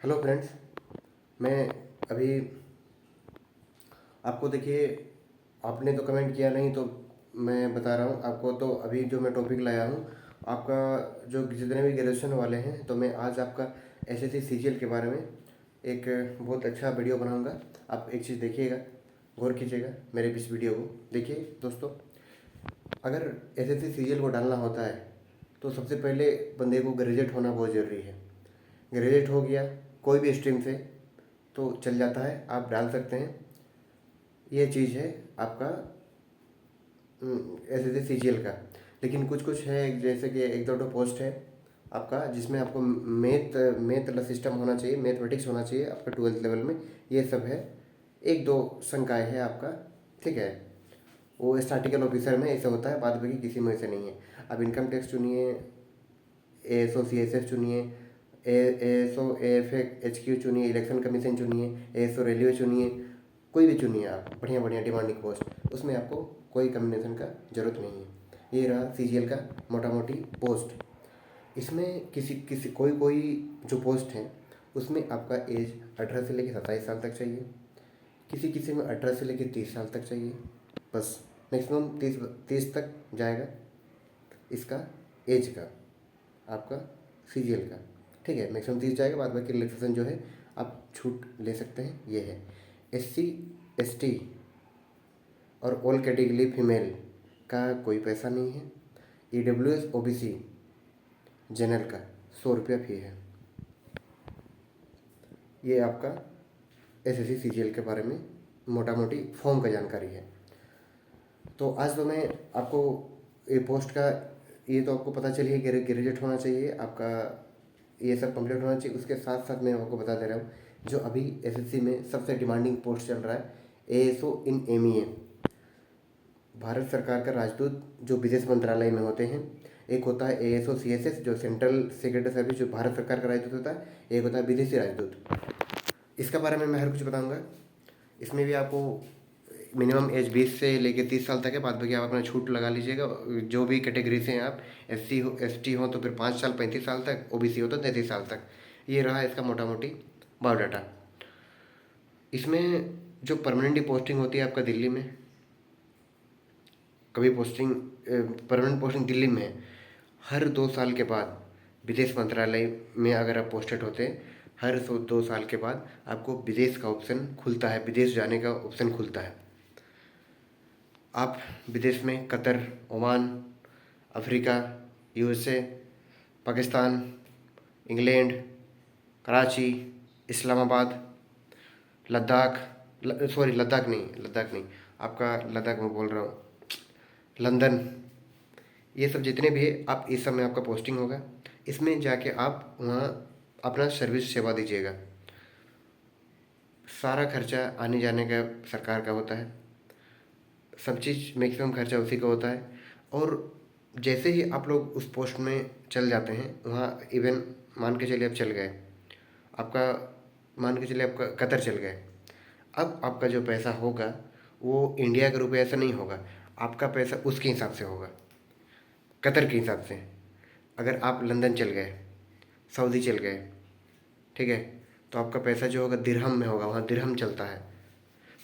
Hello friends. मैं अभी आपको देखिए, आपने तो कमेंट किया नहीं तो मैं बता रहा हूँ आपको। तो अभी जो मैं टॉपिक लाया हूँ आपका, जो जितने भी ग्रेजुएशन वाले हैं, तो मैं आज आपका एसएससी सीजीएल के बारे में एक बहुत अच्छा वीडियो बनाऊँगा। आप एक चीज़ देखिएगा, गौर कीजिएगा, मेरे इस वीडियो को देखिए दोस्तों। अगर एसएससी सीजीएल को डालना होता है तो सबसे पहले बंदे को ग्रेजुएट होना बहुत ज़रूरी है। ग्रेजुएट हो गया कोई भी स्ट्रीम से तो चल जाता है, आप डाल सकते हैं। ये चीज़ है आपका S S C G L का। लेकिन कुछ कुछ है, जैसे कि एक दो पोस्ट है आपका जिसमें आपको मैथ मैथ वाला सिस्टम होना चाहिए, मैथमेटिक्स होना चाहिए आपका 12th लेवल में। ये सब है, एक दो शंकाएँ है आपका, ठीक है। वो स्टैटिकल ऑफिसर में ऐसे होता है, बाद बाकी किसी में ऐसे नहीं है। अब इनकम टैक्स चुनिए, A S O C S F चुनिए, A S O A F H Q चुनिए, इलेक्शन कमीशन चुनिए, ए एस ओ रेलवे चुनिए, कोई भी चुनिए आप, बढ़िया बढ़िया डिमांडिंग पोस्ट, उसमें आपको कोई कम्बिनेशन का ज़रूरत नहीं है। ये रहा सी जी एल का मोटा मोटी पोस्ट। इसमें किसी किसी कोई कोई जो पोस्ट हैं उसमें आपका एज 18 से लेकर 27 साल तक चाहिए। किसी किसी में 18 से लेकर 30 साल तक चाहिए, बस। मैक्सिमम 30 तक जाएगा इसका एज का, आपका सीजीएल का, ठीक है। मैक्सिमम 30 जाएगा, बाद बाकी रिलैक्सेशन जो है आप छूट ले सकते हैं। ये है एससी एसटी और ऑल कैटेगरी फीमेल का कोई पैसा नहीं है। ईडब्ल्यूएस ओबीसी जनरल का 100 रुपया फी है। ये आपका एसएससी सीजीएल के बारे में मोटा मोटी फॉर्म का जानकारी है। तो आज तो मैं आपको ये पोस्ट का, ये तो आपको पता चलिए ग्रेजुएट होना चाहिए आपका, ये सब कंप्लीट होना चाहिए। उसके साथ साथ मैं आपको बता दे रहा हूँ जो अभी एसएससी में सबसे डिमांडिंग पोस्ट चल रहा है, एएसओ इन एमईए, भारत सरकार का राजदूत जो विदेश मंत्रालय में होते हैं। एक होता है एएसओ सीएसएस जो सेंट्रल सेक्रेटरी सर्विस, जो भारत सरकार का राजदूत होता है। एक होता है विदेशी राजदूत। इसका बारे में मैं हर कुछ बताऊँगा। इसमें भी आपको मिनिमम एज 20 से लेकर 30 साल तक है, बाद बाकी आप अपना छूट लगा लीजिएगा। जो भी कैटेगरी से हैं आप, एससी हो एसटी हो तो फिर 5 साल 35 साल तक, ओबीसी हो तो 33 साल तक। ये रहा इसका मोटा मोटी बायोडाटा। इसमें जो परमानेंटली पोस्टिंग होती है आपका दिल्ली में, कभी पोस्टिंग परमानेंट पोस्टिंग दिल्ली में है। हर 2 साल के बाद विदेश मंत्रालय में अगर आप पोस्टेड होते हैं, हर 2 साल के बाद आपको विदेश का ऑप्शन खुलता है, विदेश जाने का ऑप्शन खुलता है। आप विदेश में Qatar, Oman, Africa, USA, Pakistan, England, Karachi, Islamabad, Ladakh, Ladakh नहीं, आपका लद्दाख में बोल रहा हूँ, लंदन, ये सब जितने भी है आप, इस सब में आपका पोस्टिंग होगा। इसमें जाके आप वहाँ अपना सर्विस सेवा दीजिएगा। सारा खर्चा आने जाने का सरकार का होता है, सब चीज़ मैक्सिमम खर्चा उसी का होता है। और जैसे ही आप लोग उस पोस्ट में चल जाते हैं, वहाँ इवन मान के चलिए आप चल गए, आपका मान के चलिए आपका कतर चल गए, अब आपका जो पैसा होगा वो इंडिया के रुपये ऐसा नहीं होगा, आपका पैसा उसके हिसाब से होगा, कतर के हिसाब से। अगर आप लंदन चल गए, सऊदी चल गए, ठीक है, तो आपका पैसा जो होगा दिरहम में होगा, वहाँ दिरहम चलता है,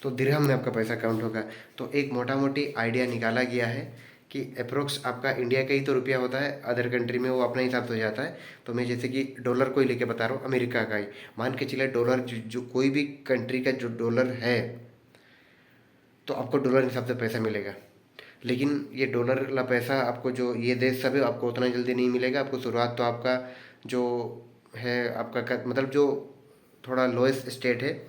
तो दिरहम में आपका पैसा काउंट होगा। तो एक मोटा मोटी आइडिया निकाला गया है कि अप्रोक्स आपका इंडिया का ही तो रुपया होता है, अदर कंट्री में वो अपना हिसाब से हो जाता है। तो मैं जैसे कि डॉलर को ही लेके बता रहा हूँ, अमेरिका का ही मान के चलिए डॉलर, जो कोई भी कंट्री का जो डॉलर है तो आपको डॉलर हिसाब से पैसा मिलेगा। लेकिन ये डॉलर वाला पैसा आपको, जो ये देश सब है, आपको उतना जल्दी नहीं मिलेगा। आपको शुरुआत तो आपका जो है आपका मतलब जो थोड़ा लोएस्ट स्टेट है,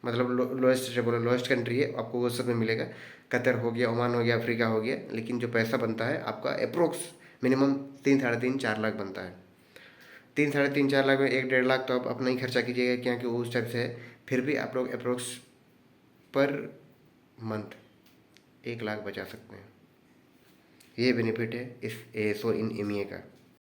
मतलब लोएस्ट बोलो लोएस्ट कंट्री है, आपको वो सब में मिलेगा। कतर हो गया, ओमान हो गया, अफ्रीका हो गया। लेकिन जो पैसा बनता है आपका अप्रोक्स मिनिमम 3 साढ़े 3 4 लाख बनता है। 3 साढ़े 3 4 लाख में 1 1.5 लाख तो आप अपना ही खर्चा कीजिएगा, क्योंकि वो उस टाइप से है। फिर भी आप लोग अप्रोक्स पर मंथ 1 लाख बचा सकते हैं। ये बेनिफिट है इस एएसओ इन एमईए का।